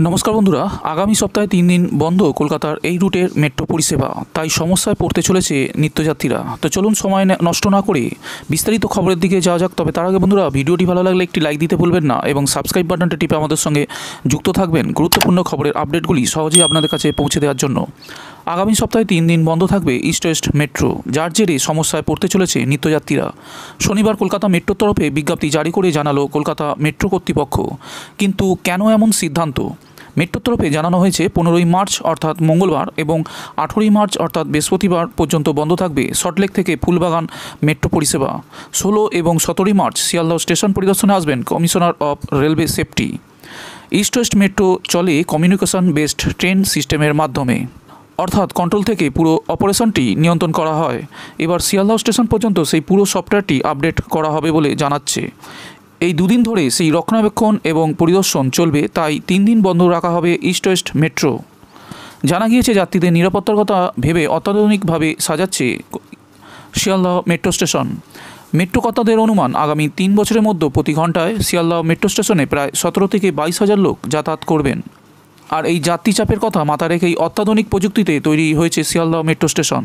নমস্কার বন্ধুরা, আগামী সপ্তাহে 3 দিন বন্ধ কলকাতার এই রুটের মেট্রো পরিষেবা। তাই সমস্যায় পড়তে চলেছে নিত্যযাত্রীরা। তো চলুন সময় নষ্ট না করে বিস্তারিত খবরের দিকে যাওয়া যাক। তবে তার আগে বন্ধুরা, ভিডিওটি ভালো লাগলে একটি লাইক দিতে ভুলবেন না এবং সাবস্ক্রাইব বাটনটি টিপে আমাদের সঙ্গে যুক্ত থাকবেন গুরুত্বপূর্ণ খবরের আপডেটগুলি সহজেই আপনাদের কাছে পৌঁছে দেওয়ার জন্য। আগামী সপ্তাহে 3 দিন বন্ধ থাকবে ইস্ট ওয়েস্ট মেট্রো, যার জেরে সমস্যায় পড়তে চলেছে নিত্যযাত্রীরা। শনিবার কলকাতা মেট্রোর তরফে বিজ্ঞপ্তি জারি করে জানালো কলকাতা মেট্রো কর্তৃপক্ষ। কিন্তু কেন এমন সিদ্ধান্ত? মেট্রোর তরফে জানানো হয়েছে 15ই মার্চ অর্থাৎ মঙ্গলবার এবং 18ই মার্চ অর্থাৎ বৃহস্পতিবার পর্যন্ত বন্ধ থাকবে সল্টলেক থেকে ফুলবাগান মেট্রো পরিষেবা। 16 এবং 17ই মার্চ শিয়ালদহ স্টেশন পরিদর্শনে আসবেন commissioner of railway safety. East West metro চলে কমিউনিকেশন বেসড ট্রেন সিস্টেমের মাধ্যমে, অর্থাৎ কন্ট্রোল থেকে পুরো অপারেশনটি নিয়ন্ত্রণ করা হয়। এবার শিয়ালদহ স্টেশন পর্যন্ত সেই পুরো সফটওয়্যারটি আপডেট করা হবে বলে জানাচ্ছে। এই দুদিন ধরে সেই রক্ষণাবেক্ষণ এবং পরিদর্শন চলবে, তাই 3 দিন বন্ধ রাখা হবে ইস্ট ওয়েস্ট মেট্রো। জানা গিয়েছে যাত্রীদের নিরাপত্তার কথা ভেবে অত্যাধুনিকভাবে সাজাচ্ছে শিয়ালদহ মেট্রো স্টেশন। মেট্রো কর্তাদের অনুমান আগামী 3 বছরের মধ্যে প্রতি ঘন্টায় শিয়ালদহ মেট্রো স্টেশনে প্রায় 17 থেকে 22,000 লোক যাতায়াত করবেন। আর এই যাত্রী চাপের কথা মাথায় রেখেই অত্যাধুনিক প্রযুক্তিতে তৈরি হয়েছে শিয়ালদহ মেট্রো স্টেশন।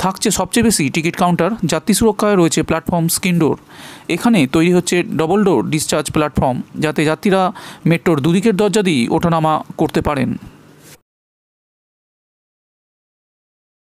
থাকছে সবচেয়ে বেশি টিকিট কাউন্টার, যাত্রী সুরক্ষায় রয়েছে প্ল্যাটফর্ম স্ক্রিন ডোর। এখানে তৈরি হচ্ছে ডবল ডোর ডিসচার্জ প্ল্যাটফর্ম, যাতে যাত্রীরা মেট্রোর দুদিকের দরজা দিয়ে ওঠানামা করতে পারেন।